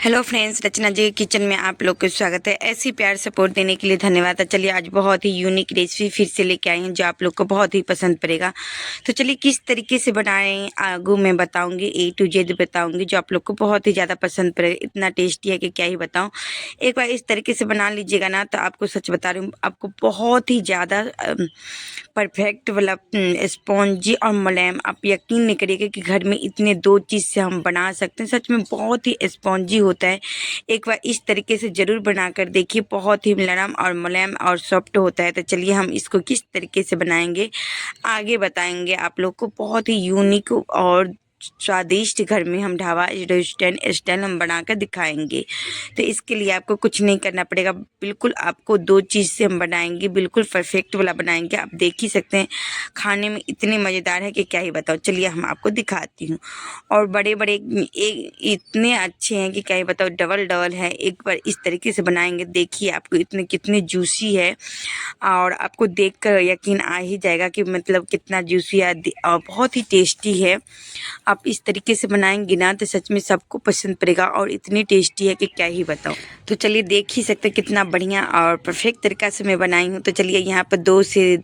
Hello friends, रचना जी kitchen में आप लोग को स्वागत है। ऐसी प्यार सपोर्ट देने के लिए धन्यवाद। तो चलिए आज बहुत ही यूनिक रेसिपी फिर से लेके आई हैं जो आप लोग को बहुत ही पसंद पड़ेगा। तो चलिए किस तरीके से बनाएं आगू मैं बताऊंगी, A to Z बताऊंगी जो आप लोग को बहुत ही ज़्यादा पसंद पड़ेगा। इतना टेस्टी है कि क्या ही बताऊँ। एक बार इस तरीके से बना लीजिएगा ना तो आपको सच बता रही हूँ, आपको बहुत ही ज़्यादा परफेक्ट वाला स्पॉन्जी और मुलायम, आप यकीन नहीं करिएगा कि घर में इतने दो चीज़ से हम बना सकते हैं। सच में बहुत ही स्पॉन्जी होता है। एक बार इस तरीके से ज़रूर बनाकर देखिए, बहुत ही नरम और मुलायम और सॉफ्ट होता है। तो चलिए हम इसको किस तरीके से बनाएंगे आगे बताएंगे आप लोग को। बहुत ही यूनिक और स्वादिष्ट घर में हम ढाबा रेस्टोरेंट स्टाइल हम बनाकर दिखाएंगे। तो इसके लिए आपको कुछ नहीं करना पड़ेगा, बिल्कुल आपको दो चीज़ से हम बनाएंगे, बिल्कुल परफेक्ट वाला बनाएंगे। आप देख ही सकते हैं खाने में इतने मज़ेदार है कि क्या ही बताओ। चलिए हम आपको दिखाती हूँ। और बड़े बड़े इतने अच्छे हैं कि क्या ही बताओ, डबल डबल है। एक बार इस तरीके से बनाएंगे देखिए, आपको इतने कितने जूसी है और आपको देखकर यकीन आ ही जाएगा कि मतलब कितना जूसी है और बहुत ही टेस्टी है। आप इस तरीके से बनाएंगे ना तो सच में सबको पसंद पड़ेगा और इतनी टेस्टी है कि क्या ही बताऊँ। तो चलिए देख ही सकते कितना बढ़िया और परफेक्ट तरीका से मैं बनाई हूँ। तो चलिए यहाँ पर 2 से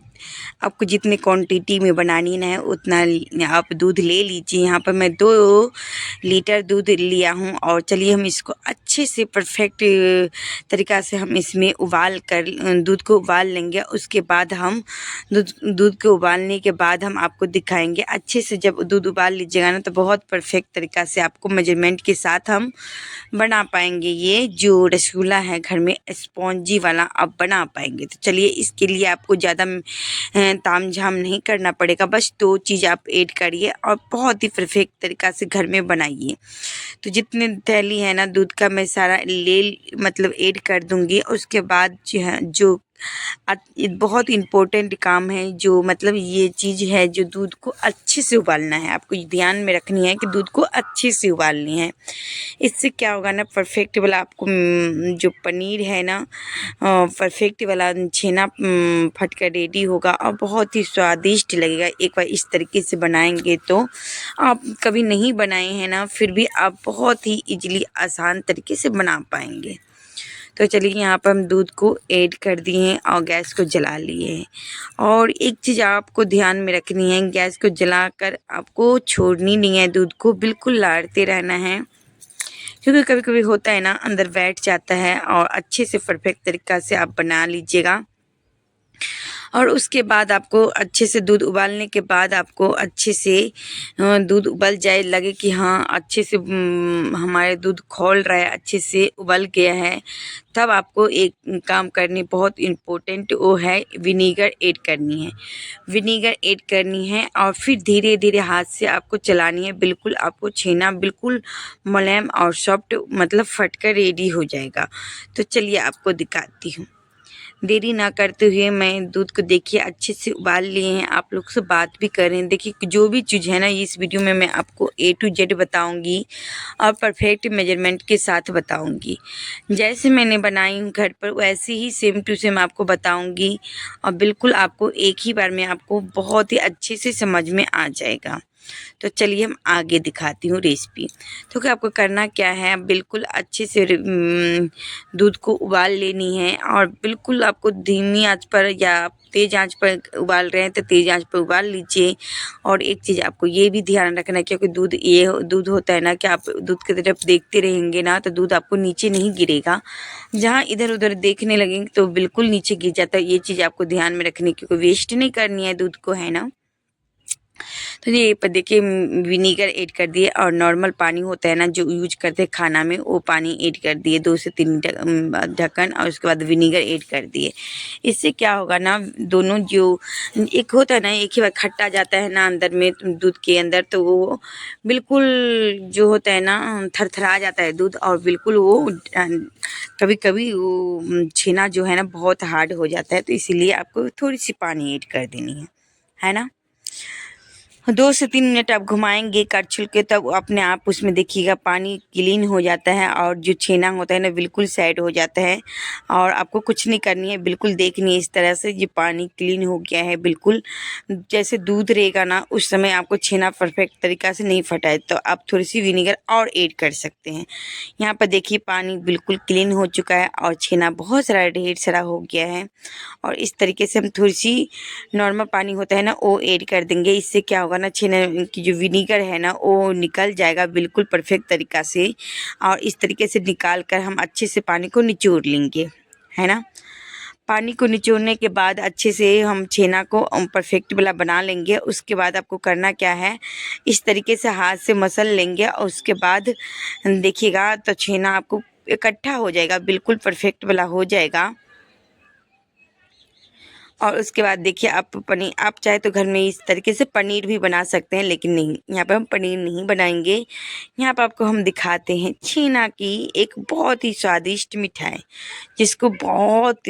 आपको जितने क्वांटिटी में बनानी है उतना आप दूध ले लीजिए। यहाँ पर मैं 2 लीटर दूध लिया हूँ और चलिए हम इसको अच्छे से परफेक्ट तरीक़ा से हम इसमें उबाल कर दूध को उबाल लेंगे। उसके बाद हम दूध को उबालने के बाद हम आपको दिखाएंगे अच्छे से। जब दूध उबाल लीजिएगा ना तो बहुत परफेक्ट तरीक़ा से आपको मेजरमेंट के साथ हम बना पाएंगे। ये जो रसगुल्ला है घर में स्पॉन्जी वाला आप बना पाएंगे। तो चलिए इसके लिए आपको ज़्यादा तामझाम नहीं करना पड़ेगा, बस 2 चीज़ आप ऐड करिए और बहुत ही परफेक्ट तरीक़ा से घर में बनाइए। तो जितने थैली है ना दूध का मैं सारा मतलब ऐड कर दूँगी। उसके बाद जो है जो बहुत इम्पोर्टेंट काम है, जो मतलब ये चीज़ है जो दूध को अच्छे से उबालना है। आपको ध्यान में रखनी है कि दूध को अच्छे से उबालनी है। इससे क्या होगा ना, परफेक्ट वाला आपको जो पनीर है ना परफेक्ट वाला छेना फट कर रेडी होगा और बहुत ही स्वादिष्ट लगेगा। एक बार इस तरीके से बनाएंगे तो आप कभी नहीं बनाए हैं ना, फिर भी आप बहुत ही ईजिली आसान तरीके से बना पाएंगे। तो चलिए यहाँ पर हम दूध को ऐड कर दिए हैं और गैस को जला लिए हैं। और एक चीज़ आपको ध्यान में रखनी है, गैस को जलाकर आपको छोड़नी नहीं है, दूध को बिल्कुल लाड़ते रहना है। क्योंकि कभी कभी होता है ना अंदर बैठ जाता है। और अच्छे से परफेक्ट तरीक़ा से आप बना लीजिएगा। और उसके बाद आपको अच्छे से दूध उबालने के बाद आपको अच्छे से दूध उबल जाए, लगे कि हाँ अच्छे से हमारे दूध खौल रहा है, अच्छे से उबल गया है, तब आपको एक काम करनी बहुत इम्पोर्टेंट, वो है विनीगर ऐड करनी है। विनीगर ऐड करनी है और फिर धीरे धीरे हाथ से आपको चलानी है। बिल्कुल आपको छेना बिल्कुल मुलायम और सॉफ्ट मतलब फटकर रेडी हो जाएगा। तो चलिए आपको दिखाती हूँ। देरी ना करते हुए मैं दूध को देखिए अच्छे से उबाल लिए हैं। आप लोग से बात भी कर रहे हैं। देखिए जो भी चीज़ है ना इस वीडियो में मैं आपको A to Z बताऊंगी और परफेक्ट मेजरमेंट के साथ बताऊंगी। जैसे मैंने बनाई हूँ घर पर वैसे ही सेम टू सेम आपको बताऊंगी और बिल्कुल आपको एक ही बार में आपको बहुत ही अच्छे से समझ में आ जाएगा। तो चलिए हम आगे दिखाती हूँ रेसिपी। तो क्या आपको करना क्या है, बिल्कुल अच्छे से दूध को उबाल लेनी है और बिल्कुल आपको धीमी आंच पर या तेज़ आंच पर उबाल रहे हैं तो तेज़ आंच पर उबाल लीजिए। और एक चीज़ आपको ये भी ध्यान रखना है, क्योंकि दूध होता है ना कि आप दूध की तरफ देखते रहेंगे ना तो दूध आपको नीचे नहीं गिरेगा। जहाँ इधर उधर देखने लगेंगे तो बिल्कुल नीचे गिर जाता है। ये चीज़ आपको ध्यान में रखनी है, क्योंकि वेस्ट नहीं करनी है दूध को, है ना। तो ये पर देखिए विनीगर ऐड कर दिए और नॉर्मल पानी होता है ना जो यूज करते हैं खाना में, वो पानी ऐड कर दिए 2 से 3 ढक्कन, और उसके बाद विनीगर ऐड कर दिए। इससे क्या होगा ना, दोनों जो एक होता है ना एक ही बार खट्टा जाता है ना अंदर में दूध के अंदर, तो वो बिल्कुल जो होता है ना थरथरा जाता है दूध और बिल्कुल वो कभी कभी वो छेना जो है ना बहुत हार्ड हो जाता है। तो इसीलिए आपको थोड़ी सी पानी ऐड कर देनी है ना। 2 से 3 मिनट आप घुमाएंगे करछुल के, तब अपने आप उसमें देखिएगा पानी क्लीन हो जाता है और जो छेना होता है ना बिल्कुल साइड हो जाता है। और आपको कुछ नहीं करनी है, बिल्कुल देखनी है इस तरह से ये पानी क्लीन हो गया है बिल्कुल। जैसे दूध रहेगा ना उस समय आपको छेना परफेक्ट तरीक़ा से नहीं फटा है, तो आप थोड़ी सी विनेगर और ऐड कर सकते हैं। यहाँ पर देखिए पानी बिल्कुल क्लीन हो चुका है और छेना बहुत सारा ढेर सारा हो गया है। और इस तरीके से हम थोड़ी सी नॉर्मल पानी होता है ना वो ऐड कर देंगे। इससे क्या होगा ना, छेने की जो विनेगर है ना वो निकल जाएगा बिल्कुल परफेक्ट तरीक़ा से। और इस तरीके से निकाल कर हम अच्छे से पानी को निचोड़ लेंगे, है ना। पानी को निचोड़ने के बाद अच्छे से हम छेना को परफेक्ट वाला बना लेंगे। उसके बाद आपको करना क्या है, इस तरीके से हाथ से मसल लेंगे और उसके बाद देखिएगा तो छेना आपको इकट्ठा हो जाएगा, बिल्कुल परफेक्ट वाला हो जाएगा। और उसके बाद देखिए आप पनीर, आप चाहे तो घर में इस तरीके से पनीर भी बना सकते हैं, लेकिन नहीं, यहाँ पर हम पनीर नहीं बनाएंगे। यहाँ पर आपको हम दिखाते हैं छेना की एक बहुत ही स्वादिष्ट मिठाई, जिसको बहुत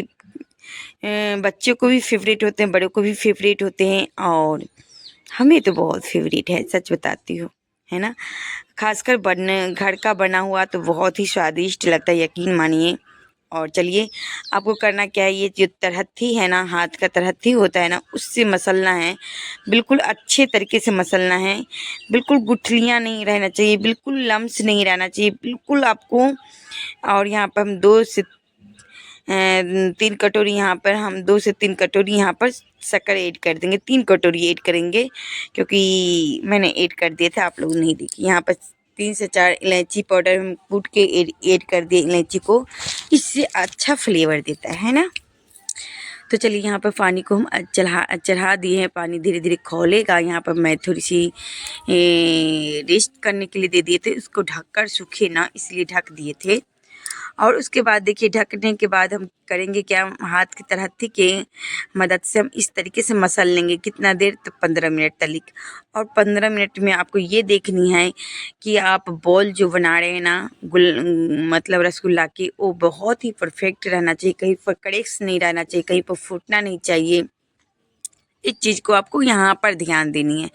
बच्चों को भी फेवरेट होते हैं, बड़ों को भी फेवरेट होते हैं और हमें तो बहुत फेवरेट है, सच बताती हूँ, है ना। खासकर घर का बना हुआ तो बहुत ही स्वादिष्ट लगता है, यकीन मानिए। और चलिए आपको करना क्या है, ये जो तरहत्थी है ना, हाथ का तरहत्थी होता है ना, उससे मसलना है, बिल्कुल अच्छे तरीके से मसलना है। बिल्कुल गुठलियाँ नहीं रहना चाहिए, बिल्कुल लम्स नहीं रहना चाहिए, बिल्कुल आपको। और यहाँ पर हम 2 से 3 कटोरी, यहाँ पर हम 2 से 3 कटोरी यहाँ पर शक्कर ऐड कर देंगे। 3 कटोरी ऐड करेंगे क्योंकि मैंने ऐड कर दिए थे, आप लोग नहीं देखी। यहाँ पर 3 से 4 इलायची पाउडर हम कूट के ऐड कर दिए इलायची को, इससे अच्छा फ्लेवर देता है ना। तो चलिए यहाँ पर पानी को हम चढ़ा दिए हैं, पानी धीरे धीरे खौलेगा। यहाँ पर मैं थोड़ी सी रेस्ट करने के लिए दे दिए थे, उसको ढककर सूखे ना, इसलिए ढक दिए थे। और उसके बाद देखिए ढकने के बाद हम करेंगे क्या, हाथ की तरहत्थी के मदद से हम इस तरीके से मसल लेंगे। कितना देर, तो 15 मिनट तक। और 15 मिनट में आपको ये देखनी है कि आप बॉल जो बना रहे हैं ना मतलब रसगुल्ला की, वो बहुत ही परफेक्ट रहना चाहिए, कहीं पर कड़ेक्स नहीं रहना चाहिए, कहीं पर फूटना नहीं चाहिए। इस चीज़ को आपको यहाँ पर ध्यान देनी है।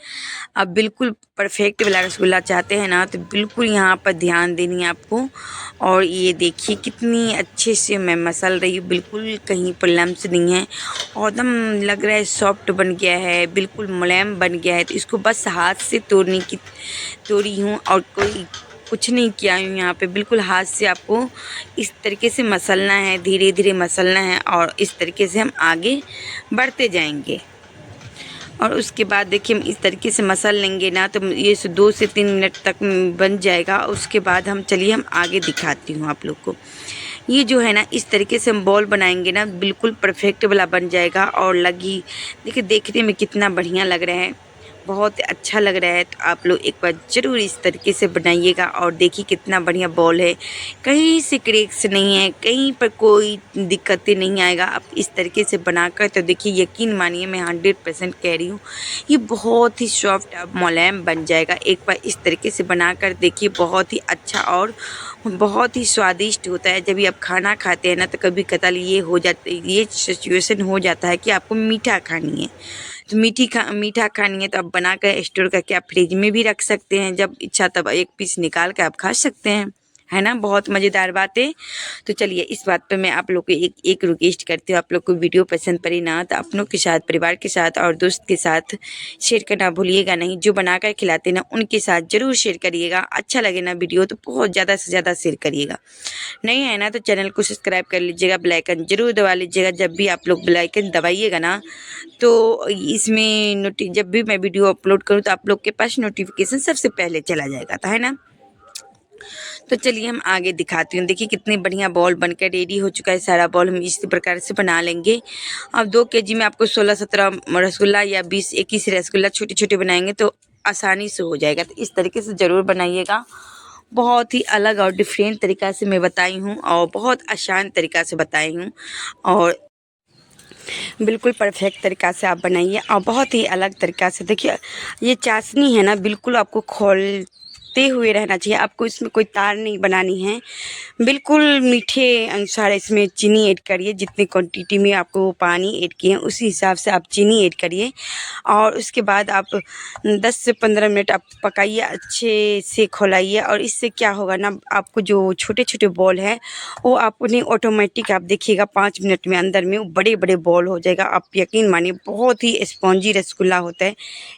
आप बिल्कुल परफेक्ट वाला रसगुल्ला चाहते हैं ना, तो बिल्कुल यहाँ पर ध्यान देनी है आपको। और ये देखिए कितनी अच्छे से मैं मसल रही हूँ, बिल्कुल कहीं पर लम्स नहीं है और एकदम लग रहा है सॉफ्ट बन गया है, बिल्कुल मुलायम बन गया है। तो इसको बस हाथ से तोड़ी हूँ और कोई कुछ नहीं किया हूँ। यहाँ पे बिल्कुल हाथ से आपको इस तरीके से मसलना है, धीरे धीरे मसलना है और इस तरीके से हम आगे बढ़ते जाएंगे। और उसके बाद देखिए हम इस तरीके से मसल लेंगे ना, तो ये 2 से 3 मिनट तक बन जाएगा। उसके बाद हम चलिए हम आगे दिखाती हूँ आप लोग को। ये जो है ना, इस तरीके से हम बॉल बनाएंगे ना, बिल्कुल परफेक्ट वाला बन जाएगा। और देखिए देखने में कितना बढ़िया लग रहा है, बहुत अच्छा लग रहा है। तो आप लोग एक बार ज़रूर इस तरीके से बनाइएगा और देखिए कितना बढ़िया बॉल है, कहीं से क्रैक्स नहीं है, कहीं पर कोई दिक्कतें नहीं आएगा। आप इस तरीके से बनाकर तो देखिए, यकीन मानिए मैं 100% कह रही हूँ, ये बहुत ही सॉफ्ट अब मुलायम बन जाएगा। एक बार इस तरीके से बनाकर देखिए, बहुत ही अच्छा और बहुत ही स्वादिष्ट होता है। जब भी आप खाना खाते हैं ना, तो कभी कताल ये सिचुएशन हो जाता है कि आपको मीठा खानी है, तो मीठा खानी है, तो आप बना कर स्टोर करके आप फ्रिज में भी रख सकते हैं। जब इच्छा तब एक पीस निकाल कर आप खा सकते हैं, है ना। बहुत मज़ेदार बात है। तो चलिए इस बात पे मैं आप लोग को एक रिक्वेस्ट करती हूँ, आप लोग को वीडियो पसंद पड़ी ना, तो अपनों के साथ, परिवार के साथ और दोस्त के साथ शेयर करना भूलिएगा नहीं। जो बनाकर खिलाते ना, उनके साथ ज़रूर शेयर करिएगा। अच्छा लगे ना वीडियो तो बहुत ज़्यादा से ज़्यादा शेयर करिएगा। नहीं है ना तो चैनल को सब्सक्राइब कर लीजिएगा, बेल आइकन ज़रूर दबा लीजिएगा। जब भी आप लोग बेल आइकन दबाइएगा ना, तो इसमें जब भी मैं वीडियो अपलोड करूँ तो आप लोग के पास नोटिफिकेशन सबसे पहले चला जाएगा, तो है ना। तो चलिए हम आगे दिखाती हूँ। देखिए कितनी बढ़िया बॉल बनकर रेडी हो चुका है। सारा बॉल हम इसी प्रकार से बना लेंगे। अब 2 केजी में आपको 16-17 रसगुल्ला या 20-21 रसगुल्ला छोटे छोटे बनाएंगे तो आसानी से हो जाएगा। तो इस तरीके से ज़रूर बनाइएगा। बहुत ही अलग और डिफरेंट तरीक़ा से मैं बताई हूँ और बहुत आसान तरीक़ा से बताई हूँ, और बिल्कुल परफेक्ट तरीक़ा से आप बनाइए और बहुत ही अलग तरीक़ा से। देखिए ये चाशनी है ना, बिल्कुल आपको चिपकते हुए रहना चाहिए। आपको इसमें कोई तार नहीं बनानी है। बिल्कुल मीठे अनुसार इसमें चीनी ऐड करिए। जितनी क्वांटिटी में आपको पानी ऐड किए हैं उसी हिसाब से आप चीनी ऐड करिए और उसके बाद आप 10 से 15 मिनट आप पकाइए, अच्छे से खौलाइए। और इससे क्या होगा ना, आपको जो छोटे छोटे बॉल है वो अपने ऑटोमेटिक आप देखिएगा 5 मिनट में अंदर में वो बड़े बड़े बॉल हो जाएगा। आप यकीन मानिए बहुत ही स्पॉन्जी रसगुल्ला होता है।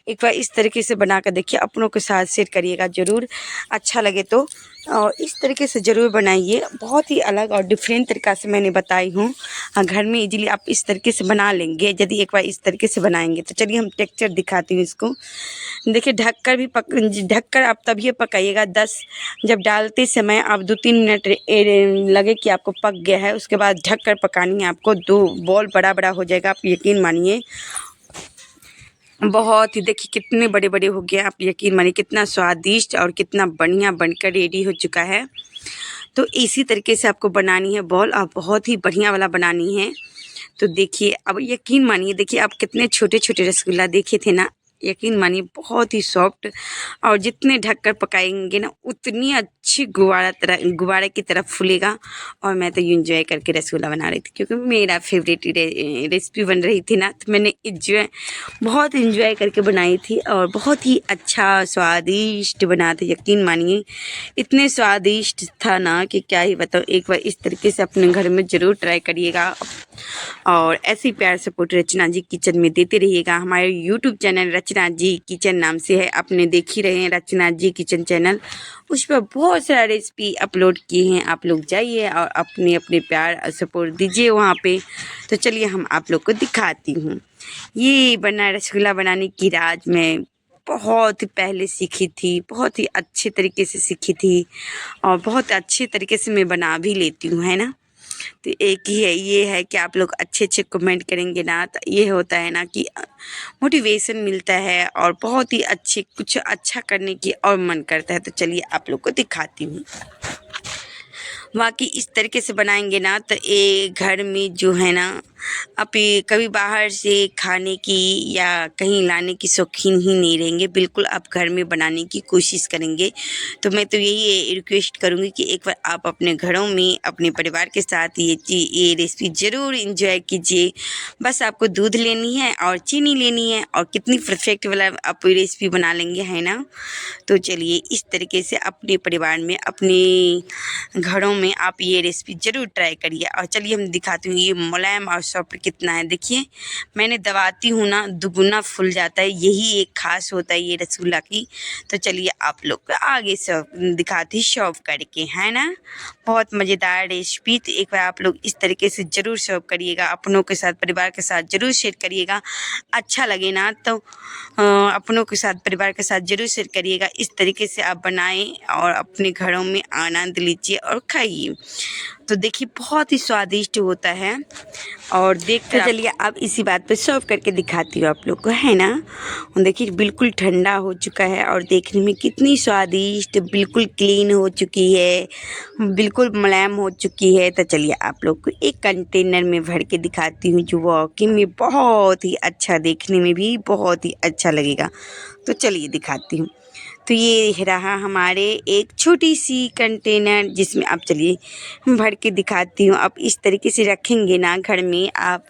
एक बार इस तरीके से बना कर देखिए, अपनों के साथ शेयर करिएगा ज़रूर, अच्छा लगे तो। और इस तरीके से ज़रूर बनाइए। बहुत ही अलग और डिफरेंट तरीक़ा से मैंने बताई हूँ। घर में इजीली आप इस तरीके से बना लेंगे यदि एक बार इस तरीके से बनाएंगे। तो चलिए हम टेक्सचर दिखाती हूँ इसको। देखिए ढककर आप तभी पकाइएगा 10, जब डालते समय आप 2-3 मिनट लगे कि आपको पक गया है, उसके बाद ढककर पकानी है आपको। 2 बॉल बड़ा बड़ा हो जाएगा, आप यकीन मानिए। बहुत ही देखिए कितने बड़े बड़े हो गए, आप यकीन मानिए कितना स्वादिष्ट और कितना बढ़िया बनकर रेडी हो चुका है। तो इसी तरीके से आपको बनानी है बॉल, और बहुत ही बढ़िया वाला बनानी है। तो देखिए अब यकीन मानिए, देखिए आप कितने छोटे छोटे रसगुल्ला देखे थे ना, यकीन मानिए बहुत ही सॉफ्ट। और जितने ढककर पकाएंगे ना उतनी अच्छी गुब्बारे की तरह फूलेगा। और मैं तो एंजॉय करके रसगुल्ला बना रही थी क्योंकि मेरा फेवरेट रेसिपी बन रही थी ना, तो मैंने बहुत एंजॉय करके बनाई थी और बहुत ही अच्छा स्वादिष्ट बना था। यकीन मानिए इतने स्वादिष्ट था ना कि क्या ही बताऊँ। एक बार इस तरीके से अपने घर में ज़रूर ट्राई करिएगा और ऐसे ही प्यार सपोर्ट रचना जी किचन में देते रहिएगा। हमारे यूट्यूब चैनल रचना जी किचन नाम से है, आपने देख ही रहे हैं रचना जी किचन चैनल। उस पर बहुत सारा रेसिपी अपलोड किए हैं, आप लोग जाइए और अपने अपने प्यार सपोर्ट दीजिए वहाँ पे। तो चलिए हम आप लोग को दिखाती हूँ। ये बना रसगुल्ला बनाने की राज मैं बहुत ही पहले सीखी थी, बहुत ही अच्छे तरीके से सीखी थी और बहुत अच्छे तरीके से मैं बना भी लेती हूँ, है ना। तो एक ही है, ये है कि आप लोग अच्छे अच्छे कमेंट करेंगे ना, तो ये होता है ना कि मोटिवेशन मिलता है और बहुत ही अच्छे कुछ अच्छा करने की और मन करता है। तो चलिए आप लोग को दिखाती हूँ। बाकी इस तरीके से बनाएंगे ना तो ये घर में जो है ना, आप ये कभी बाहर से खाने की या कहीं लाने की शौकीन ही नहीं रहेंगे। बिल्कुल आप घर में बनाने की कोशिश करेंगे। तो मैं तो यही रिक्वेस्ट करूँगी कि एक बार आप अपने घरों में अपने परिवार के साथ ये रेसिपी ज़रूर इंजॉय कीजिए। बस आपको दूध लेनी है और चीनी लेनी है और कितनी परफेक्ट वाला आप रेसिपी बना लेंगे, है ना। तो चलिए इस तरीके से अपने परिवार में अपने घरों में आप ये रेसिपी ज़रूर ट्राई करिए। और चलिए हम दिखाती हूँ ये मुलायम और सॉफ्ट कितना है। देखिए मैंने दबाती हूँ ना दुगुना फूल जाता है, यही एक खास होता है ये रसगुल्ला की। तो चलिए आप लोग को आगे सर्व दिखाती सर्व करके, है ना। बहुत मज़ेदार रेसिपी। तो एक बार आप लोग इस तरीके से ज़रूर सर्व करिएगा, अपनों के साथ परिवार के साथ ज़रूर शेयर करिएगा। अच्छा लगे ना तो अपनों के साथ परिवार के साथ ज़रूर शेयर करिएगा। इस तरीके से आप बनाएं और अपने घरों में आनंद लीजिए और खाइए। तो देखिए बहुत ही स्वादिष्ट होता है और देखकर तो चलिए अब इसी बात पे सर्व करके दिखाती हूँ आप लोग को, है ना। देखिए बिल्कुल ठंडा हो चुका है और देखने में कितनी स्वादिष्ट, बिल्कुल क्लीन हो चुकी है, बिल्कुल मुलायम हो चुकी है। तो चलिए आप लोग को एक कंटेनर में भर के दिखाती हूँ जो वाकई में बहुत ही अच्छा, देखने में भी बहुत ही अच्छा लगेगा। तो चलिए दिखाती हूँ। तो ये रहा हमारे एक छोटी सी कंटेनर जिसमें आप चलिए भर के दिखाती हूँ। आप इस तरीके से रखेंगे ना घर में आप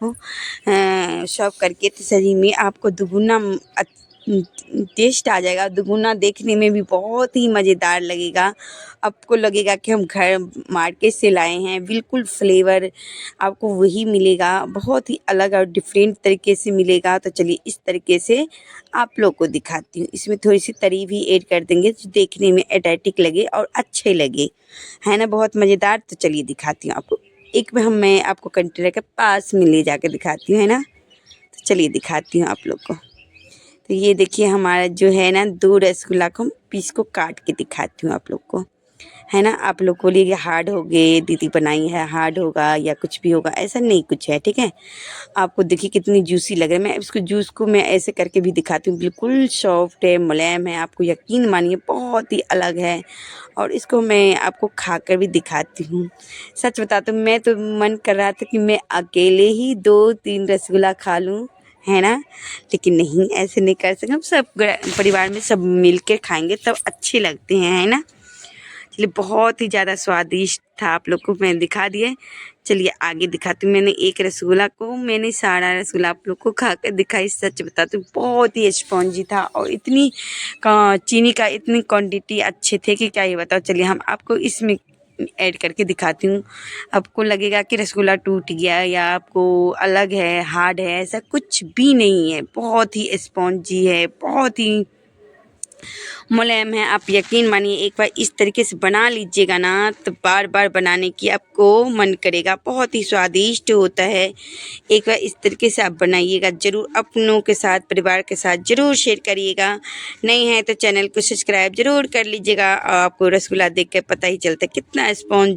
सर्व करके, तो सही में आपको दुगुना टेस्ट आ जाएगा, दुगुना देखने में भी बहुत ही मज़ेदार लगेगा। आपको लगेगा कि हम घर मार्केट से लाए हैं, बिल्कुल फ्लेवर आपको वही मिलेगा, बहुत ही अलग और डिफरेंट तरीके से मिलेगा। तो चलिए इस तरीके से आप लोग को दिखाती हूँ। इसमें थोड़ी सी तरी भी ऐड कर देंगे जो देखने में एस्थेटिक लगे और अच्छे लगे, है ना, बहुत मज़ेदार। तो चलिए दिखाती हूँ आपको। एक में मैं आपको कंटेनर के पास में ले जाकर दिखाती हूँ, है ना। तो चलिए दिखाती हूँ आप लोग को। तो ये देखिए हमारा जो है ना 2 रसगुल्ला को पीस को काट के दिखाती हूँ आप लोग को, है ना। आप लोग बोलिए कि हार्ड हो गए, दीदी बनाई है हार्ड होगा या कुछ भी होगा, ऐसा नहीं कुछ है, ठीक है। आपको देखिए कितनी जूसी लग रहा है। मैं इसको जूस को मैं ऐसे करके भी दिखाती हूँ, बिल्कुल सॉफ्ट है, मुलायम है, आपको यकीन मानिए बहुत ही अलग है। और इसको मैं आपको खाकर भी दिखाती हूँ। सच बताती हूँ मैं तो मन कर रहा था कि मैं अकेले ही 2-3 रसगुल्ला खा लूँ, है ना। लेकिन नहीं, ऐसे नहीं कर सकते, हम सब परिवार में सब मिल के खाएंगे तब अच्छे लगते हैं, है ना। चलिए बहुत ही ज़्यादा स्वादिष्ट था, आप लोग को मैं दिखा दिए। चलिए आगे दिखाती हूँ। मैंने एक रसगुल्ला को, मैंने सारा रसगुल्ला आप लोग को खा कर दिखाई। सच बताती हूँ बहुत ही स्पॉन्जी था और इतनी चीनी का इतनी क्वांटिटी अच्छे थे कि क्या ही बताओ। चलिए हम आपको इसमें ऐड करके दिखाती हूँ। आपको लगेगा कि रसगुल्ला टूट गया या आपको अलग है, हार्ड है, ऐसा कुछ भी नहीं है। बहुत ही स्पॉन्जी है, बहुत ही मुलायम है। आप यकीन मानिए एक बार इस तरीके से बना लीजिएगा ना तो बार बार बनाने की आपको मन करेगा। बहुत ही स्वादिष्ट होता है। एक बार इस तरीके से आप बनाइएगा ज़रूर, अपनों के साथ, परिवार के साथ ज़रूर शेयर करिएगा। नहीं है तो चैनल को सब्सक्राइब ज़रूर कर लीजिएगा। और आपको रसगुल्ला देख कर पता ही चलता है कितना स्पॉन्ज